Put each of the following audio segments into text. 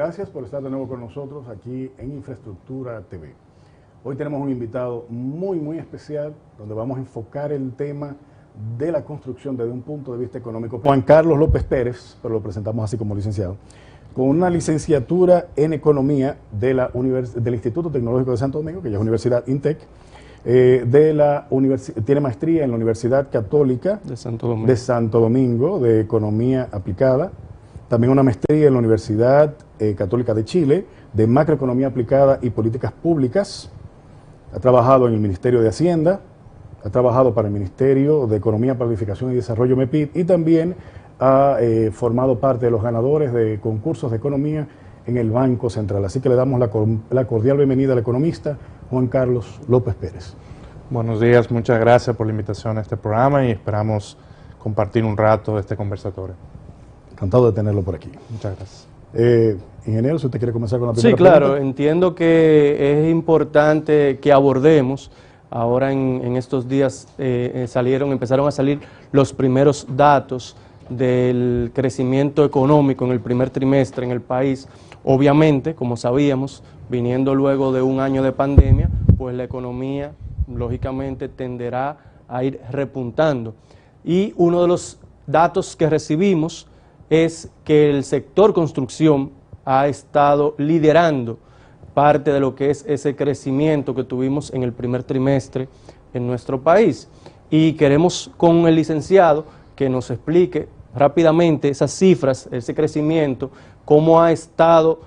Gracias por estar de nuevo con nosotros aquí en Infraestructura TV. Hoy tenemos un invitado muy especial donde vamos a enfocar el tema de la construcción desde un punto de vista económico. Juan Carlos López Pérez, pero lo presentamos así como licenciado, con una licenciatura en Economía del Instituto Tecnológico de Santo Domingo, que ya es Universidad INTEC, tiene maestría en la Universidad Católica de Santo Domingo de Economía Aplicada, también una maestría en la Universidad Católica de Chile de Macroeconomía Aplicada y Políticas Públicas. Ha trabajado en el Ministerio de Hacienda, ha trabajado para el Ministerio de Economía, Planificación y Desarrollo MEPID y también ha formado parte de los ganadores de concursos de economía en el Banco Central. Así que le damos la cordial bienvenida al economista Juan Carlos López Pérez. Buenos días, muchas gracias por la invitación a este programa y esperamos compartir un rato de este conversatorio. Encantado de tenerlo por aquí. Muchas gracias. Ingeniero, si usted quiere comenzar con la primera pregunta. Sí, claro, pregunta. entiendo que es importante que abordemos. Ahora en estos días empezaron a salir los primeros datos del crecimiento económico en el primer trimestre en el país. Obviamente, como sabíamos, viniendo luego de un año de pandemia, pues la economía lógicamente tenderá a ir repuntando. Y uno de los datos que recibimos es que el sector construcción ha estado liderando parte de lo que es ese crecimiento que tuvimos en el primer trimestre en nuestro país. Y queremos con el licenciado que nos explique rápidamente esas cifras, ese crecimiento, cómo ha estado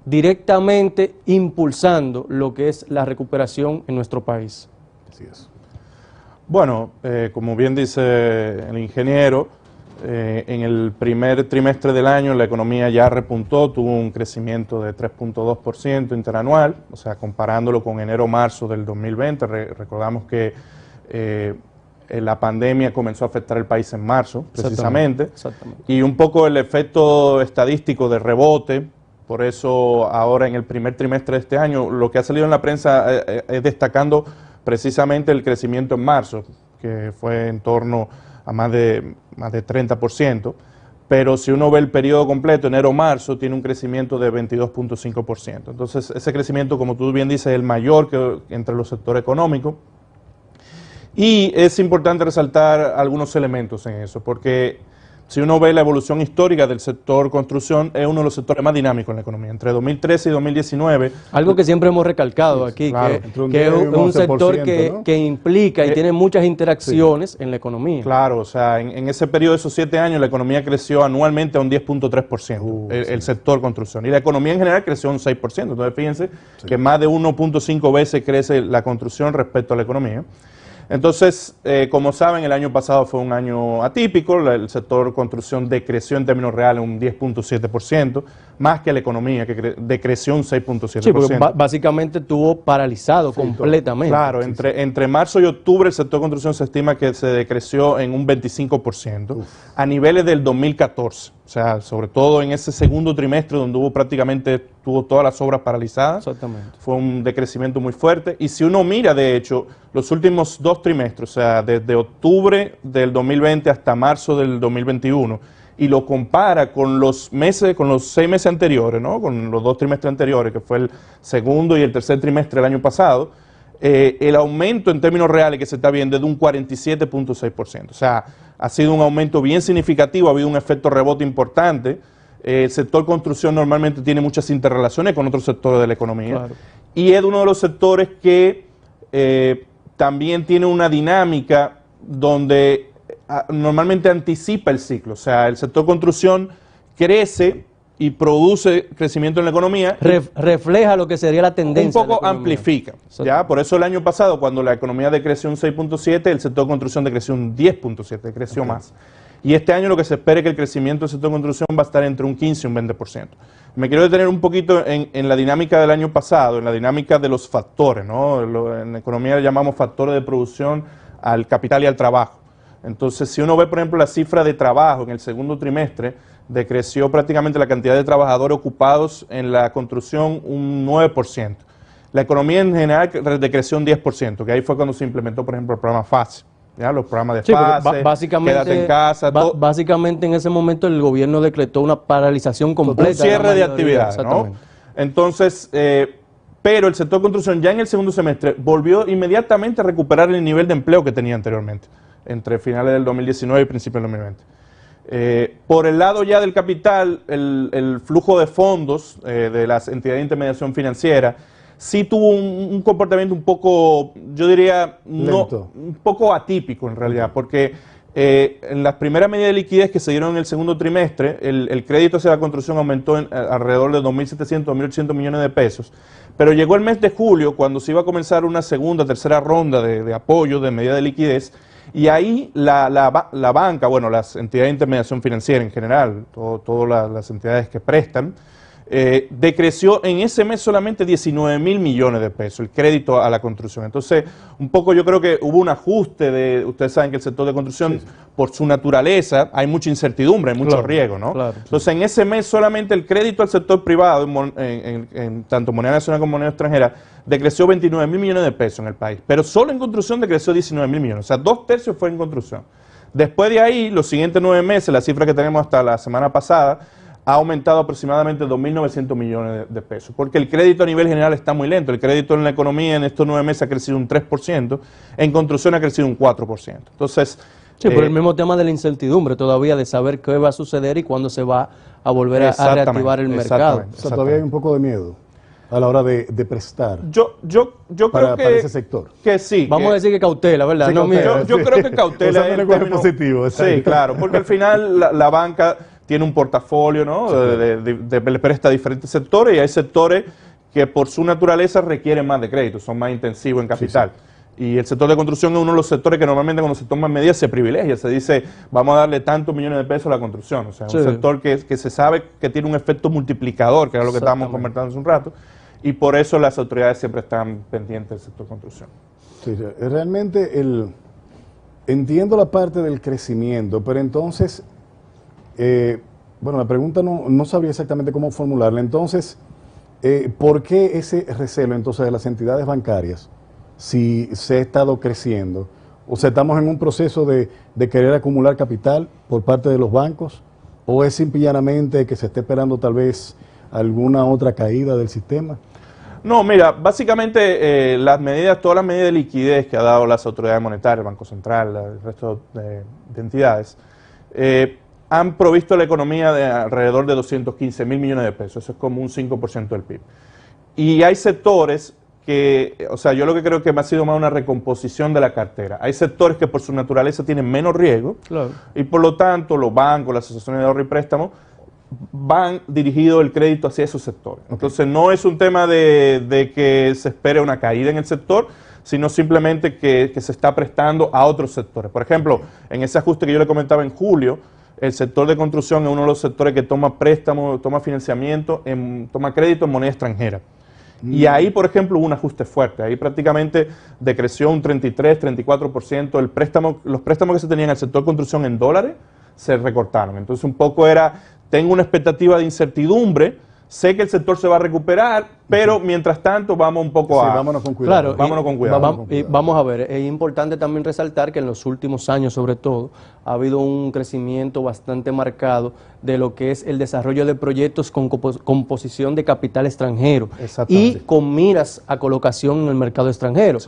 directamente impulsando lo que es la recuperación en nuestro país. Así es. Bueno, como bien dice el ingeniero, en el primer trimestre del año la economía ya repuntó, tuvo un crecimiento de 3.2% interanual, o sea, comparándolo con enero-marzo del 2020, recordamos que la pandemia comenzó a afectar el país en marzo, precisamente, Exactamente. Y un poco el efecto estadístico de rebote. Por eso ahora en el primer trimestre de este año lo que ha salido en la prensa es destacando precisamente el crecimiento en marzo, que fue en torno a más de 30%, pero si uno ve el periodo completo, enero-marzo, tiene un crecimiento de 22.5%. Entonces ese crecimiento, como tú bien dices, es el mayor que entre los sectores económicos. Y es importante resaltar algunos elementos en eso, porque si uno ve la evolución histórica del sector construcción, es uno de los sectores más dinámicos en la economía. Entre 2013 y 2019... Algo que siempre hemos recalcado aquí, claro, que es un sector que implica y tiene muchas interacciones en la economía. Claro, o sea, en ese periodo de esos 7 años la economía creció anualmente a un 10.3%, el sector construcción. Y la economía en general creció un 6%. Entonces fíjense que más de 1.5 veces crece la construcción respecto a la economía. Entonces, como saben, el año pasado fue un año atípico, el sector construcción decreció en términos reales un 10.7%, más que la economía, que decreció un 6.7%. Sí, porque básicamente estuvo paralizado completamente. Claro, entre marzo y octubre el sector construcción se estima que se decreció en un 25%, a niveles del 2014. O sea, sobre todo en ese segundo trimestre donde tuvo todas las obras paralizadas. Exactamente. Fue un decrecimiento muy fuerte. Y si uno mira, de hecho, los últimos 2 trimestres, o sea, desde octubre del 2020 hasta marzo del 2021, y lo compara con los 6 meses anteriores, ¿no? Con los 2 trimestres anteriores, que fue el segundo y el tercer trimestre del año pasado, el aumento en términos reales que se está viendo es de un 47.6%. O sea, ha sido un aumento bien significativo, ha habido un efecto rebote importante. El sector construcción normalmente tiene muchas interrelaciones con otros sectores de la economía. Claro. Y es uno de los sectores que también tiene una dinámica donde normalmente anticipa el ciclo. O sea, el sector construcción crece y produce crecimiento en la economía. Refleja lo que sería la tendencia. Un poco amplifica. ¿Ya? Por eso el año pasado, cuando la economía decreció un 6.7, el sector construcción decreció un 10.7, creció más. Y este año lo que se espera es que el crecimiento del sector construcción va a estar entre un 15 y un 20%. Me quiero detener un poquito en la dinámica del año pasado, en la dinámica de los factores, ¿no? En la economía le llamamos factores de producción al capital y al trabajo. Entonces, si uno ve, por ejemplo, la cifra de trabajo en el segundo trimestre, decreció prácticamente la cantidad de trabajadores ocupados en la construcción un 9%. La economía en general decreció un 10%, que ahí fue cuando se implementó, por ejemplo, el programa FASE. ¿ya? Los programas de pase, quédate en casa. Básicamente en ese momento el gobierno decretó una paralización completa. Un cierre de actividades, ¿no? Entonces, pero el sector de construcción ya en el segundo semestre volvió inmediatamente a recuperar el nivel de empleo que tenía anteriormente, entre finales del 2019 y principios del 2020. Por el lado ya del capital, el flujo de fondos de las entidades de intermediación financiera sí tuvo un comportamiento un poco, yo diría, un poco atípico en realidad, porque en las primeras medidas de liquidez que se dieron en el segundo trimestre, el crédito hacia la construcción aumentó en alrededor de 2.700, 2.800 millones de pesos, pero llegó el mes de julio, cuando se iba a comenzar una segunda, tercera ronda de apoyo de medida de liquidez, y ahí la banca, bueno, las entidades de intermediación financiera en general, todas las entidades que prestan, decreció en ese mes solamente 19.000 millones de pesos, el crédito a la construcción. Entonces, un poco yo creo que hubo un ajuste ustedes saben que el sector de construcción, por su naturaleza, hay mucha incertidumbre, hay mucho riesgo, ¿no? Claro, entonces, en ese mes solamente el crédito al sector privado, en tanto moneda nacional como moneda extranjera, decreció 29.000 millones de pesos en el país, pero solo en construcción decreció 19.000 millones, o sea, 2/3 fue en construcción. Después de ahí, los siguientes 9 meses, la cifra que tenemos hasta la semana pasada, ha aumentado aproximadamente 2.900 millones de pesos, porque el crédito a nivel general está muy lento. El crédito en la economía en estos 9 meses ha crecido un 3%, en construcción ha crecido un 4%. Entonces, sí, por el mismo tema de la incertidumbre todavía, de saber qué va a suceder y cuándo se va a volver a reactivar el mercado. O sea, todavía hay un poco de miedo a la hora de prestar yo creo para ese sector. Que sí. Vamos a decir que cautela, ¿verdad? Sí, no cautela. Yo creo que cautela es el término positivo. Exacto. Sí, claro, porque al final la banca tiene un portafolio, ¿no? Le presta a diferentes sectores, y hay sectores que por su naturaleza requieren más de crédito, son más intensivos en capital. Y el sector de construcción es uno de los sectores que normalmente cuando se toman medidas se privilegia, se dice vamos a darle tantos millones de pesos a la construcción. O sea, un sector que se sabe que tiene un efecto multiplicador, que era lo que estábamos conversando hace un rato, y por eso las autoridades siempre están pendientes del sector de construcción. Sí, realmente entiendo la parte del crecimiento, pero entonces, bueno, la pregunta no sabría exactamente cómo formularla. Entonces, ¿por qué ese recelo entonces de las entidades bancarias si se ha estado creciendo? O sea, ¿estamos en un proceso de querer acumular capital por parte de los bancos? ¿O es simple y llanamente que se esté esperando tal vez alguna otra caída del sistema? No, mira, básicamente todas las medidas de liquidez que ha dado las autoridades monetarias, el Banco Central, el resto de entidades, han provisto la economía de alrededor de 215.000 millones de pesos, eso es como un 5% del PIB. Y hay sectores que, o sea, yo lo que creo que ha sido más una recomposición de la cartera. Hay sectores que por su naturaleza tienen menos riesgo, y por lo tanto los bancos, las asociaciones de ahorro y préstamo, van dirigido el crédito hacia esos sectores. Entonces no es un tema de que se espere una caída en el sector, sino simplemente que se está prestando a otros sectores. Por ejemplo, en ese ajuste que yo le comentaba en julio, el sector de construcción es uno de los sectores que toma préstamo, toma financiamiento, toma crédito en moneda extranjera. Y ahí, por ejemplo, hubo un ajuste fuerte. Ahí prácticamente decreció un 33, 34%. Los préstamos que se tenían en el sector de construcción en dólares se recortaron. Entonces un poco tengo una expectativa de incertidumbre, sé que el sector se va a recuperar, pero mientras tanto vamos un poco vámonos con cuidado. Claro, vámonos con cuidado. Vamos a ver, es importante también resaltar que en los últimos años, sobre todo, ha habido un crecimiento bastante marcado de lo que es el desarrollo de proyectos con composición de capital extranjero y con miras a colocación en el mercado extranjero.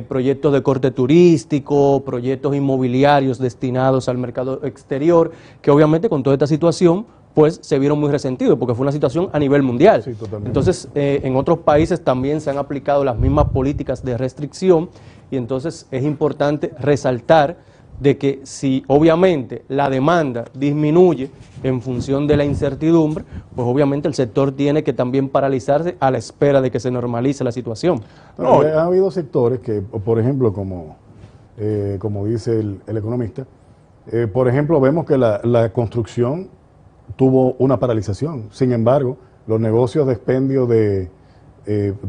Proyectos de corte turístico, proyectos inmobiliarios destinados al mercado exterior, que obviamente con toda esta situación pues se vieron muy resentidos, porque fue una situación a nivel mundial. Entonces, en otros países también se han aplicado las mismas políticas de restricción, y entonces es importante resaltar de que si obviamente la demanda disminuye en función de la incertidumbre, pues obviamente el sector tiene que también paralizarse a la espera de que se normalice la situación. Ha habido sectores que, por ejemplo, como dice el economista, por ejemplo, vemos que la construcción tuvo una paralización. Sin embargo, los negocios de expendio de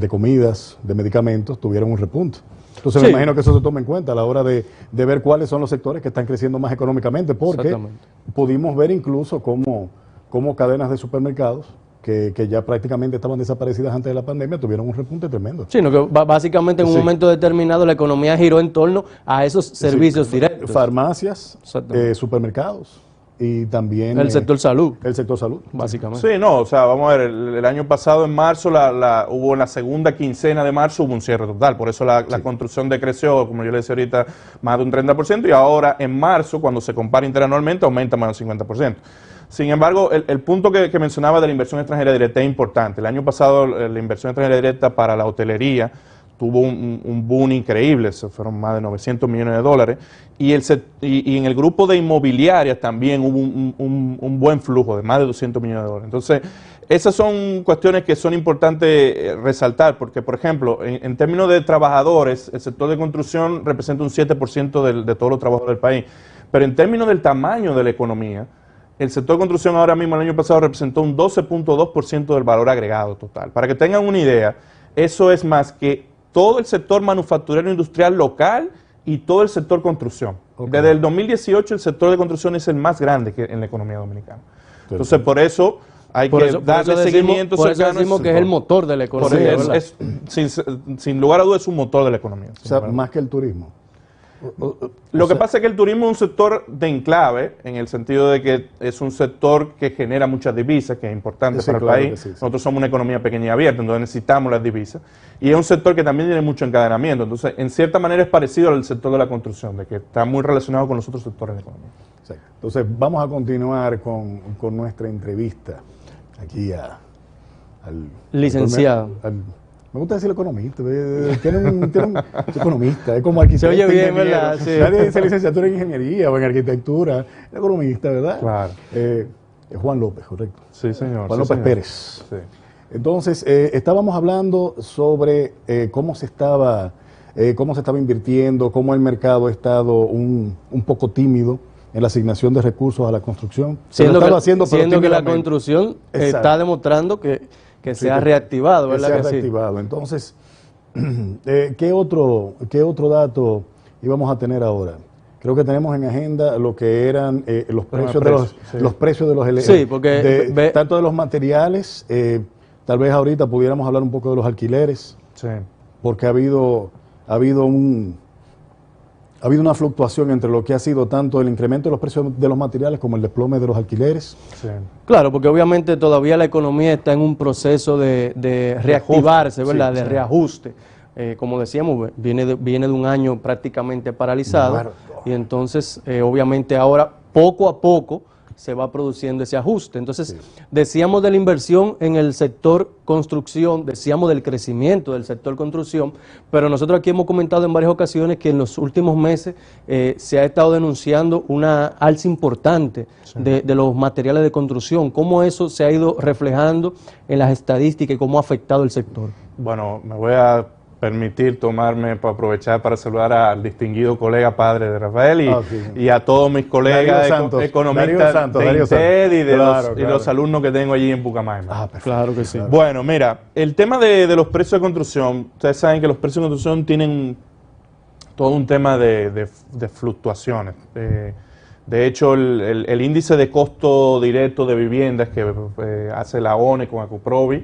comidas, de medicamentos, tuvieron un repunte. Entonces me imagino que eso se toma en cuenta a la hora de ver cuáles son los sectores que están creciendo más económicamente, porque pudimos ver incluso cómo cadenas de supermercados que ya prácticamente estaban desaparecidas antes de la pandemia, tuvieron un repunte tremendo. Sí, no, que básicamente en un momento determinado la economía giró en torno a esos servicios directos. Farmacias, supermercados y también... El sector salud. El sector salud. Básicamente. Sí, no, o sea, vamos a ver, el año pasado en marzo, hubo en la segunda quincena de marzo, hubo un cierre total, por eso la construcción decreció, como yo le decía ahorita, más de un 30%, y ahora en marzo, cuando se compara interanualmente, aumenta más de un 50%. Sin embargo, el punto que mencionaba de la inversión extranjera directa es importante. El año pasado la inversión extranjera directa para la hotelería tuvo un boom increíble, fueron más de 900 millones de dólares, y en el grupo de inmobiliarias también hubo un buen flujo de más de 200 millones de dólares. Entonces, esas son cuestiones que son importantes resaltar, porque, por ejemplo, en términos de trabajadores, el sector de construcción representa un 7% de todos los trabajadores del país, pero en términos del tamaño de la economía, el sector de construcción ahora mismo, el año pasado, representó un 12.2% del valor agregado total. Para que tengan una idea, eso es más que todo el sector manufacturero industrial local y todo el sector construcción. Desde el 2018 el sector de construcción es el más grande en la economía dominicana. Entonces, por eso hay que darle seguimiento. Por eso decimos que es el motor de la economía. Sin lugar a dudas es un motor de la economía. O sea, más que el turismo. Lo que pasa es que el turismo es un sector de enclave, en el sentido de que es un sector que genera muchas divisas, que es importante para el país. Nosotros somos una economía pequeña y abierta, entonces necesitamos las divisas. Y es un sector que también tiene mucho encadenamiento. Entonces, en cierta manera es parecido al sector de la construcción, de que está muy relacionado con los otros sectores de la economía. Sí. Entonces, vamos a continuar con nuestra entrevista aquí al licenciado. Me gusta decir economista, tiene un economista, es como arquitecto. Se oye bien, ¿verdad? Sí. Nadie dice licenciatura en ingeniería o en arquitectura, es economista, ¿verdad? Claro. Juan López, correcto. Sí, señor. Juan López Pérez. Sí. Entonces, estábamos hablando sobre cómo se estaba invirtiendo, cómo el mercado ha estado un poco tímido en la asignación de recursos a la construcción. Siendo que la construcción está demostrando que se ha reactivado, ¿verdad? Que se ha reactivado. Sí. Entonces, ¿qué otro dato íbamos a tener ahora? Creo que tenemos en agenda lo que eran los precios de los sí, porque tanto de los materiales, tal vez ahorita pudiéramos hablar un poco de los alquileres, sí, porque ha habido una fluctuación entre lo que ha sido tanto el incremento de los precios de los materiales como el desplome de los alquileres. Sí. Claro, porque obviamente todavía la economía está en un proceso de reactivarse, ¿verdad? Sí, de reajuste. Como decíamos, viene de un año prácticamente paralizado y entonces obviamente ahora poco a poco se va produciendo ese ajuste. Entonces, decíamos de la inversión en el sector construcción, decíamos del crecimiento del sector construcción, pero nosotros aquí hemos comentado en varias ocasiones que en los últimos meses se ha estado denunciando una alza importante de los materiales de construcción. ¿Cómo eso se ha ido reflejando en las estadísticas y cómo ha afectado el sector? Bueno, me voy a permitir tomarme para aprovechar para saludar al distinguido colega padre de Rafael y a todos mis colegas economistas de INTED y de los alumnos que tengo allí en Pucamaima. Claro que sí. Bueno, mira, el tema de los precios de construcción, ustedes saben que los precios de construcción tienen todo un tema de fluctuaciones. De hecho, el índice de costo directo de viviendas que hace la ONE con Acuprovi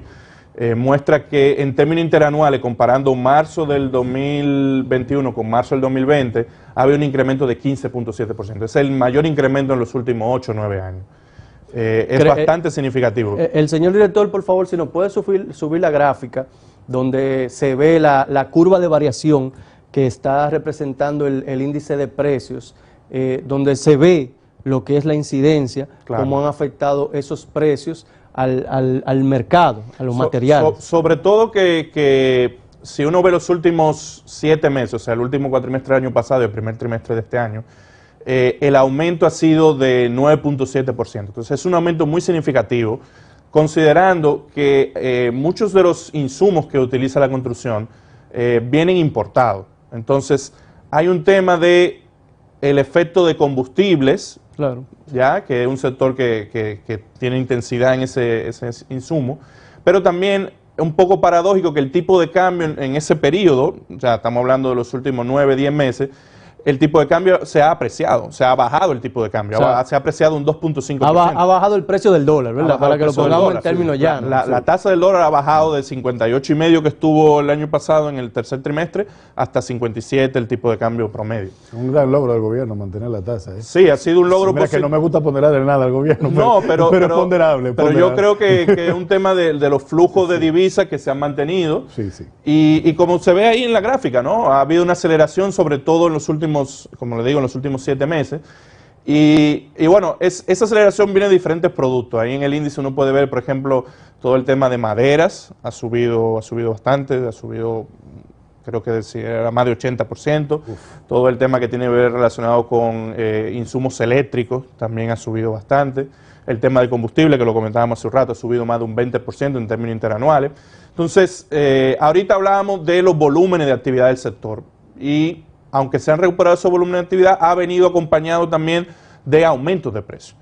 muestra que en términos interanuales, comparando marzo del 2021 con marzo del 2020, ha habido un incremento de 15.7%. Es el mayor incremento en los últimos 8 o 9 años. Es bastante significativo. El señor director, por favor, si nos puede subir la gráfica donde se ve la curva de variación que está representando el índice de precios, donde se ve lo que es la incidencia, cómo han afectado esos precios al mercado, a los materiales. Sobre todo que si uno ve los últimos 7 meses, o sea, el último cuatrimestre del año pasado y el primer trimestre de este año, el aumento ha sido de 9.7%. Entonces es un aumento muy significativo, considerando que muchos de los insumos que utiliza la construcción vienen importados. Entonces hay un tema de el efecto de combustibles, claro, ya que es un sector que tiene intensidad en ese insumo, pero también es un poco paradójico que el tipo de cambio en ese periodo, o sea, estamos hablando de los últimos 9, 10 meses, el tipo de cambio se ha apreciado, se ha bajado el tipo de cambio, se ha apreciado un 2.5%. Ha bajado el precio del dólar, ¿verdad? Para que lo pongamos en términos llanos. La tasa del dólar ha bajado de 58,5 que estuvo el año pasado en el tercer trimestre hasta 57 el tipo de cambio promedio. Un gran logro del gobierno mantener la tasa. Sí, ha sido un logro. Mira que no me gusta ponderarle nada al gobierno, pero es ponderable. Pero yo creo que es un tema de los flujos de divisas que se han mantenido. Sí, sí. Y como se ve ahí en la gráfica, ¿no? Ha habido una aceleración, sobre todo en los últimos, como le digo, en los últimos 7 meses. Y bueno, esa aceleración viene de diferentes productos. Ahí en el índice uno puede ver, por ejemplo, todo el tema de maderas, ha subido bastante, ha subido, creo que era más de 80%. Todo el tema que tiene que ver relacionado con insumos eléctricos también ha subido bastante. El tema de combustible, que lo comentábamos hace un rato, ha subido más de un 20% en términos interanuales. Entonces, ahorita hablábamos de los volúmenes de actividad del sector y aunque se han recuperado esos volúmenes de actividad, ha venido acompañado también de aumentos de precios.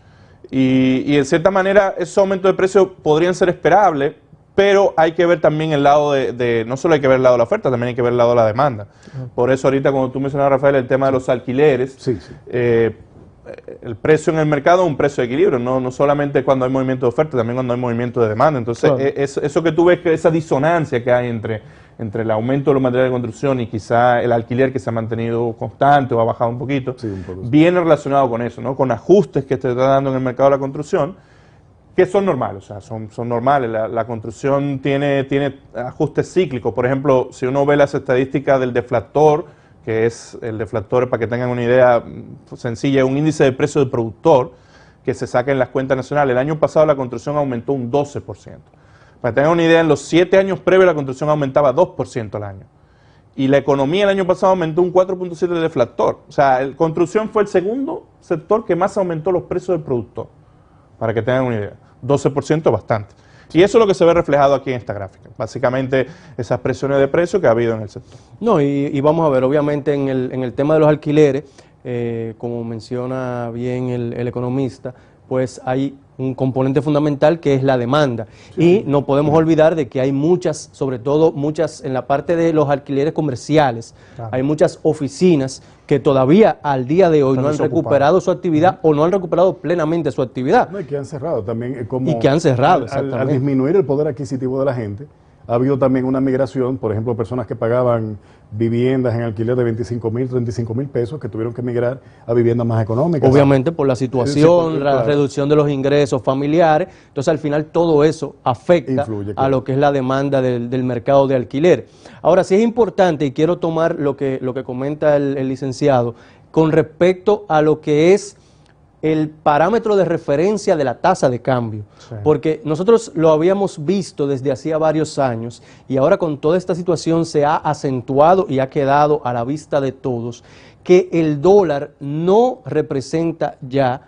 Y en cierta manera, esos aumentos de precios podrían ser esperables, pero hay que ver también el lado no solo hay que ver el lado de la oferta, también hay que ver el lado de la demanda. Por eso ahorita, como tú mencionabas, Rafael, el tema de los alquileres, el precio en el mercado es un precio de equilibrio, no solamente cuando hay movimiento de oferta, también cuando hay movimiento de demanda. Entonces, eso que tú ves, que esa disonancia que hay entre el aumento de los materiales de construcción y quizá el alquiler que se ha mantenido constante o ha bajado un poquito, viene relacionado con eso, ¿no? Con ajustes que se está dando en el mercado de la construcción, que son normales, o sea, son normales. La construcción tiene ajustes cíclicos. Por ejemplo, si uno ve las estadísticas del deflactor, que es el deflactor, para que tengan una idea sencilla, un índice de precio del productor que se saca en las cuentas nacionales. El año pasado la construcción aumentó un 12%. Para que tengan una idea, en los 7 años previos la construcción aumentaba 2% al año. Y la economía el año pasado aumentó un 4.7% de deflactor. O sea, la construcción fue el segundo sector que más aumentó los precios del productor. Para que tengan una idea. 12% bastante. Y eso es lo que se ve reflejado aquí en esta gráfica. Básicamente, esas presiones de precio que ha habido en el sector. No, y vamos a ver, obviamente, en el tema de los alquileres, como menciona bien el economista, pues hay un componente fundamental que es la demanda. Y no podemos olvidar de que hay muchas, sobre todo muchas en la parte de los alquileres comerciales, hay muchas oficinas que todavía al día de hoy no han recuperado su actividad o no han recuperado plenamente su actividad. No, y que han cerrado también. Y que han cerrado, al disminuir el poder adquisitivo de la gente, ha habido también una migración, por ejemplo, personas que pagaban viviendas en alquiler de 25,000, 35,000 pesos que tuvieron que migrar a viviendas más económicas. Obviamente por la situación, la reducción de los ingresos familiares, entonces al final todo eso afecta a lo que es la demanda del mercado de alquiler. Ahora sí es importante, y quiero tomar lo que comenta el licenciado, con respecto a lo que es el parámetro de referencia de la tasa de cambio, porque nosotros lo habíamos visto desde hacía varios años y ahora con toda esta situación se ha acentuado y ha quedado a la vista de todos que el dólar no representa ya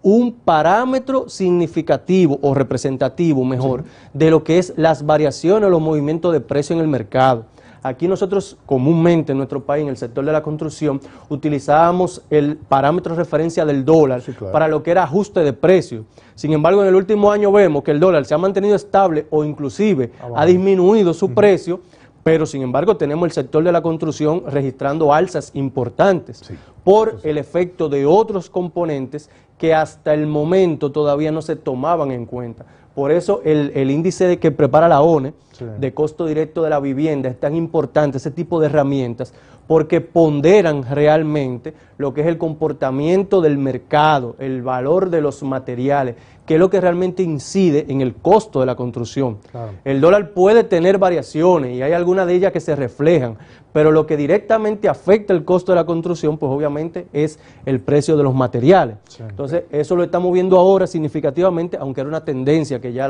un parámetro significativo o representativo, mejor, de lo que es las variaciones o los movimientos de precio en el mercado. Aquí nosotros comúnmente en nuestro país, en el sector de la construcción, utilizábamos el parámetro de referencia del dólar para lo que era ajuste de precios. Sin embargo, en el último año vemos que el dólar se ha mantenido estable o inclusive ha disminuido su precio, pero sin embargo tenemos el sector de la construcción registrando alzas importantes por el efecto de otros componentes que hasta el momento todavía no se tomaban en cuenta. Por eso el índice que prepara la ONE de costo directo de la vivienda es tan importante, ese tipo de herramientas, porque ponderan realmente lo que es el comportamiento del mercado, el valor de los materiales, que es lo que realmente incide en el costo de la construcción. El dólar puede tener variaciones y hay algunas de ellas que se reflejan, pero lo que directamente afecta el costo de la construcción, pues obviamente es el precio de los materiales. Entonces, eso lo estamos viendo ahora significativamente, aunque era una tendencia que ya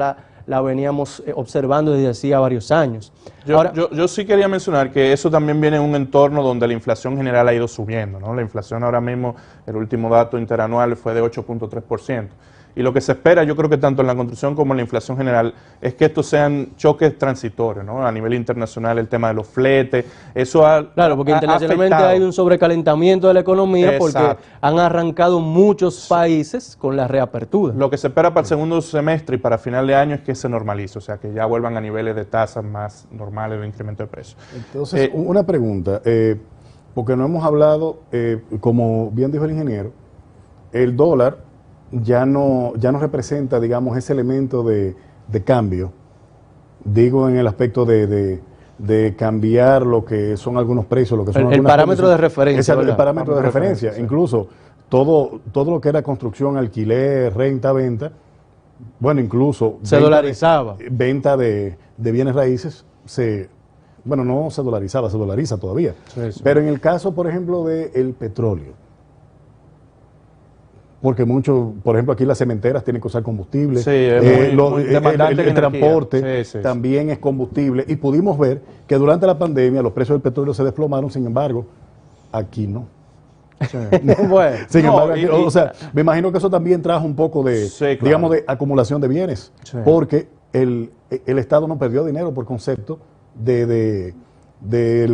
la veníamos observando desde hacía varios años. Yo sí quería mencionar que eso también viene en un entorno donde la inflación general ha ido subiendo, ¿no? La inflación ahora mismo, el último dato interanual fue de 8.3%. Y lo que se espera, yo creo que tanto en la construcción como en la inflación general, es que estos sean choques transitorios, ¿no? A nivel internacional, el tema de los fletes, eso Claro, porque internacionalmente hay un sobrecalentamiento de la economía porque han arrancado muchos países con la reapertura. Lo que se espera para el segundo semestre y para final de año es que se normalice, o sea, que ya vuelvan a niveles de tasas más normales de incremento de precios. Entonces, una pregunta. porque no hemos hablado, como bien dijo el ingeniero, el dólar ya no representa, digamos, ese elemento de cambio. Digo en el aspecto de cambiar lo que son algunos precios, lo que son el parámetro de referencia. El parámetro de referencia. Sí. Incluso todo lo que era construcción, alquiler, renta, venta, bueno, incluso se dolarizaba. Venta de bienes raíces, no se dolarizaba, se dolariza todavía. Sí. Pero en el caso, por ejemplo, del petróleo, porque por ejemplo, aquí las cementeras tienen que usar combustible, sí, el transporte también es combustible, y pudimos ver que durante la pandemia los precios del petróleo se desplomaron, sin embargo, aquí no. Bueno, sin embargo, aquí, o sea, me imagino que eso también trajo un poco de, digamos, de acumulación de bienes, porque el Estado no perdió dinero por concepto del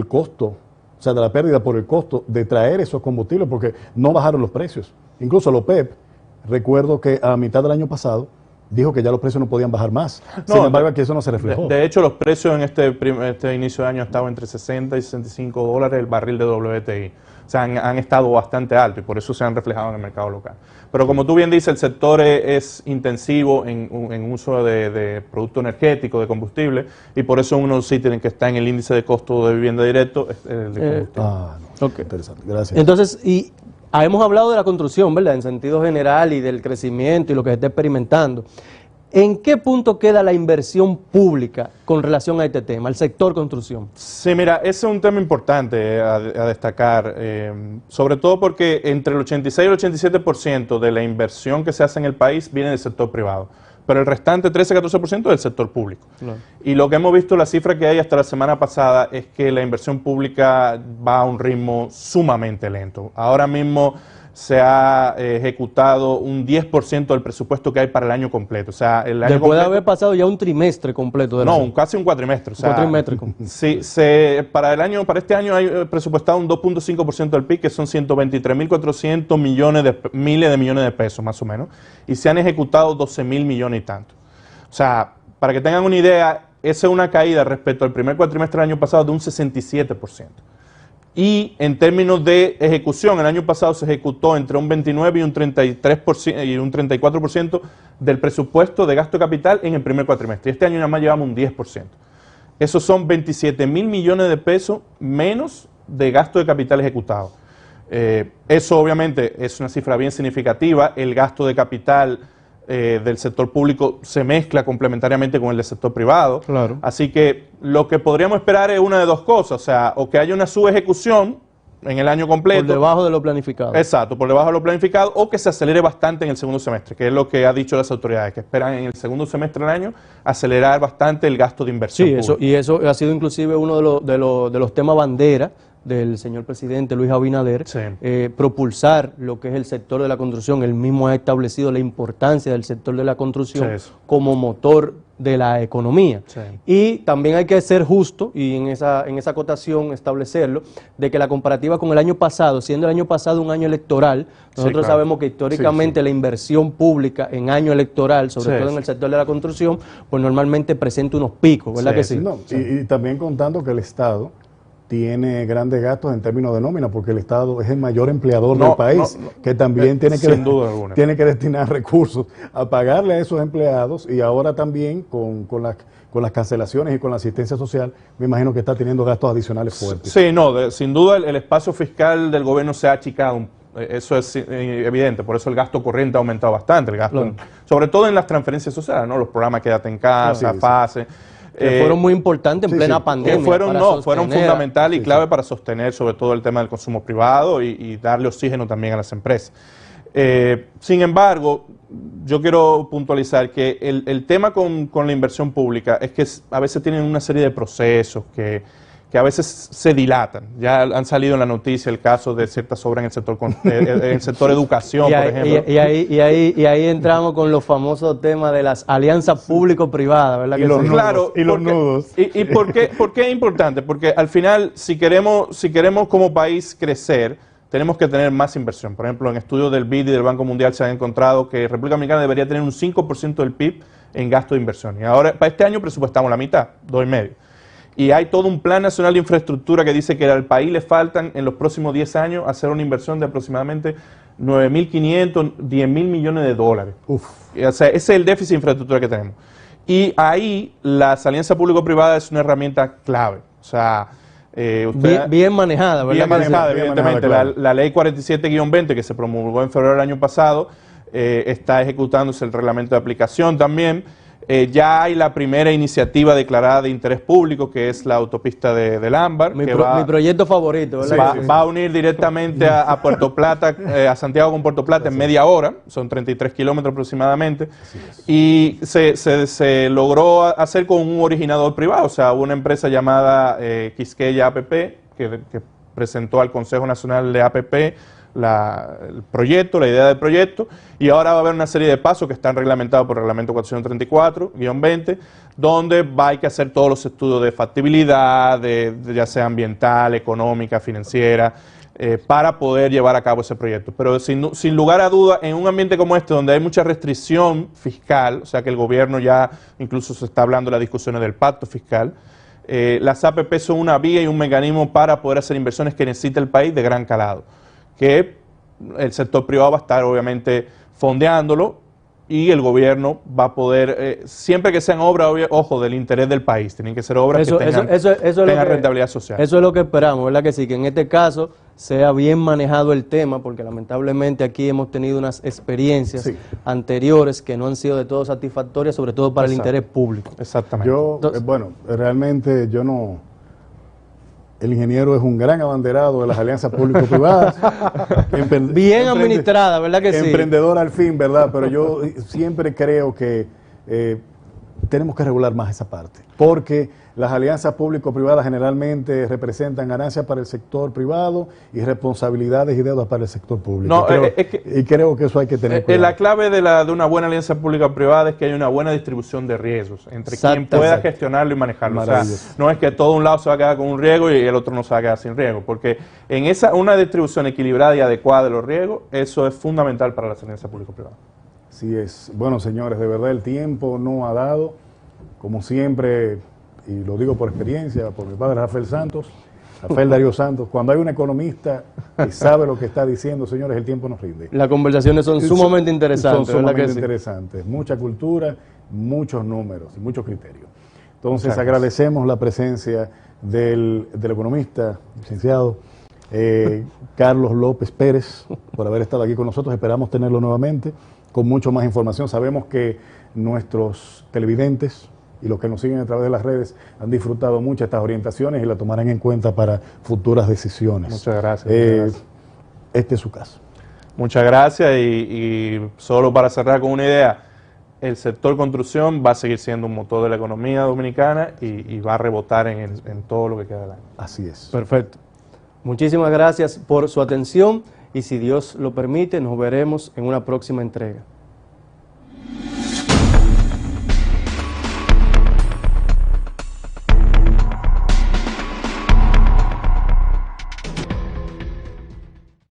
costo, o sea, de la pérdida por el costo de traer esos combustibles, porque no bajaron los precios. Incluso la OPEP, recuerdo que a mitad del año pasado, dijo que ya los precios no podían bajar más. Sin embargo, aquí eso no se reflejó. De hecho, los precios en este inicio de año estaban entre 60 y 65 dólares el barril de WTI. O sea, han estado bastante altos y por eso se han reflejado en el mercado local. Pero como tú bien dices, el sector es intensivo en uso de producto energético, de combustible, y por eso uno sí tiene que estar en el índice de costo de vivienda directo, el de combustible. Interesante, gracias. Entonces, hemos hablado de la construcción, ¿verdad?, en sentido general, y del crecimiento y lo que se está experimentando. ¿En qué punto queda la inversión pública con relación a este tema, el sector construcción? Sí, mira, ese es un tema importante a destacar, sobre todo porque entre el 86 y el 87% de la inversión que se hace en el país viene del sector privado, pero el restante 13-14% es del sector público. Claro. Y lo que hemos visto, la cifra que hay hasta la semana pasada, es que la inversión pública va a un ritmo sumamente lento. Ahora mismo se ha ejecutado un 10% del presupuesto que hay para el año completo. O sea, el año después de haber pasado ya un trimestre completo. Casi un cuatrimestre. O sea, un cuatrimestre. Sí, para este año hay presupuestado un 2.5% del PIB, que son 123.400 miles de millones de pesos, más o menos, y se han ejecutado 12.000 millones y tanto. O sea, para que tengan una idea, esa es una caída respecto al primer cuatrimestre del año pasado de un 67%. Y en términos de ejecución, el año pasado se ejecutó entre un 29 y un 33% y un 34% del presupuesto de gasto de capital en el primer cuatrimestre. Y este año nada más llevamos un 10%. Esos son 27.000 millones de pesos menos de gasto de capital ejecutado. Eso obviamente es una cifra bien significativa. El gasto de capital del sector público se mezcla complementariamente con el del sector privado. Claro. Así que lo que podríamos esperar es una de dos cosas, o sea, o que haya una subejecución en el año completo. Por debajo de lo planificado. Exacto, por debajo de lo planificado, o que se acelere bastante en el segundo semestre, que es lo que han dicho las autoridades, que esperan en el segundo semestre del año acelerar bastante el gasto de inversión pública. Eso ha sido inclusive uno de los temas bandera del señor presidente Luis Abinader, propulsar lo que es el sector de la construcción. Él mismo ha establecido la importancia del sector de la construcción como motor de la economía. Y también hay que ser justo, y en esa acotación establecerlo, de que la comparativa con el año pasado, siendo el año pasado un año electoral, nosotros sabemos que históricamente la inversión pública en año electoral, sobre todo en el sector de la construcción, pues normalmente presenta unos picos, ¿verdad que sí? No, y también contando que el Estado tiene grandes gastos en términos de nómina, porque el Estado es el mayor empleador del país, que también tiene que destinar recursos a pagarle a esos empleados, y ahora también con las cancelaciones y con la asistencia social, me imagino que está teniendo gastos adicionales fuertes. Sí, sin duda el espacio fiscal del gobierno se ha achicado, eso es evidente, por eso el gasto corriente ha aumentado bastante, el gasto sobre todo en las transferencias sociales, ¿no? Los programas Quédate en Casa, FASE, que fueron muy importantes en plena pandemia. Fueron fundamentales y clave para sostener sobre todo el tema del consumo privado y darle oxígeno también a las empresas. Sin embargo, yo quiero puntualizar que el tema con la inversión pública es que a veces tienen una serie de procesos que a veces se dilatan. Ya han salido en la noticia el caso de ciertas obras en el sector educación, por ejemplo. Y ahí entramos con los famosos temas de las alianzas público-privadas, ¿verdad? Y los nudos. ¿Y por qué es importante? Porque al final, si queremos como país crecer, tenemos que tener más inversión. Por ejemplo, en estudios del BID y del Banco Mundial se ha encontrado que República Dominicana debería tener un 5% del PIB en gasto de inversión. Y ahora, para este año presupuestamos la mitad, 2,5%. y hay todo un plan nacional de infraestructura que dice que al país le faltan en los próximos 10 años hacer una inversión de aproximadamente 9.500, 10.000 millones de dólares. Uf. O sea, ese es el déficit de infraestructura que tenemos. Y ahí las alianzas público-privadas es una herramienta clave. O sea, bien manejada, ¿verdad? Bien manejada, evidentemente. Claro. La ley 47-20, que se promulgó en febrero del año pasado, está ejecutándose el reglamento de aplicación también. Ya hay la primera iniciativa declarada de interés público, que es la autopista del Ámbar. Mi proyecto favorito, ¿verdad? Va a unir directamente a Puerto Plata, a Santiago con Puerto Plata en media hora, son 33 kilómetros aproximadamente, y se logró hacer con un originador privado, o sea, una empresa llamada Quisqueya APP, que presentó al Consejo Nacional de APP el proyecto, la idea del proyecto, y ahora va a haber una serie de pasos que están reglamentados por el reglamento 434-20, donde hay que hacer todos los estudios de factibilidad, ya sea ambiental, económica, financiera, para poder llevar a cabo ese proyecto. Pero sin lugar a duda, en un ambiente como este, donde hay mucha restricción fiscal, o sea que el gobierno ya incluso se está hablando de las discusiones del pacto fiscal, las APP son una vía y un mecanismo para poder hacer inversiones que necesita el país de gran calado, que el sector privado va a estar obviamente fondeándolo y el gobierno va a poder, siempre que sean obras, ojo, del interés del país, tienen que ser obras que tengan rentabilidad social. Eso es lo que esperamos, ¿verdad que sí? Que en este caso sea bien manejado el tema, porque lamentablemente aquí hemos tenido unas experiencias anteriores que no han sido de todo satisfactorias, sobre todo para el interés público. Exactamente. Bueno, realmente yo no... El ingeniero es un gran abanderado de las alianzas público-privadas. Bien administrada, ¿verdad que sí? Emprendedor al fin, ¿verdad? Pero yo siempre creo que tenemos que regular más esa parte, porque las alianzas público-privadas generalmente representan ganancias para el sector privado y responsabilidades y deudas para el sector público. Y creo que eso hay que tener cuidado. La clave de una buena alianza pública-privada es que hay una buena distribución de riesgos entre quien pueda gestionarlo y manejarlo. O sea, no es que todo un lado se va a quedar con un riesgo y el otro no se va a quedar sin riesgo, porque en una distribución equilibrada y adecuada de los riesgos, eso es fundamental para las alianzas público-privadas. Así es. Bueno, señores, de verdad el tiempo no ha dado, como siempre, y lo digo por experiencia, por mi padre Rafael Darío Santos, cuando hay un economista que sabe lo que está diciendo, señores, el tiempo nos rinde. Las conversaciones son sumamente interesantes. Son sumamente interesantes, mucha cultura, muchos números, muchos criterios. Entonces agradecemos la presencia del economista, licenciado Carlos López Pérez, por haber estado aquí con nosotros. Esperamos tenerlo nuevamente con mucho más información. Sabemos que nuestros televidentes y los que nos siguen a través de las redes han disfrutado mucho estas orientaciones y las tomarán en cuenta para futuras decisiones. Muchas gracias. Este es su caso. Muchas gracias y solo para cerrar con una idea, el sector construcción va a seguir siendo un motor de la economía dominicana y va a rebotar en todo lo que queda del año. Así es. Perfecto. Muchísimas gracias por su atención y si Dios lo permite nos veremos en una próxima entrega.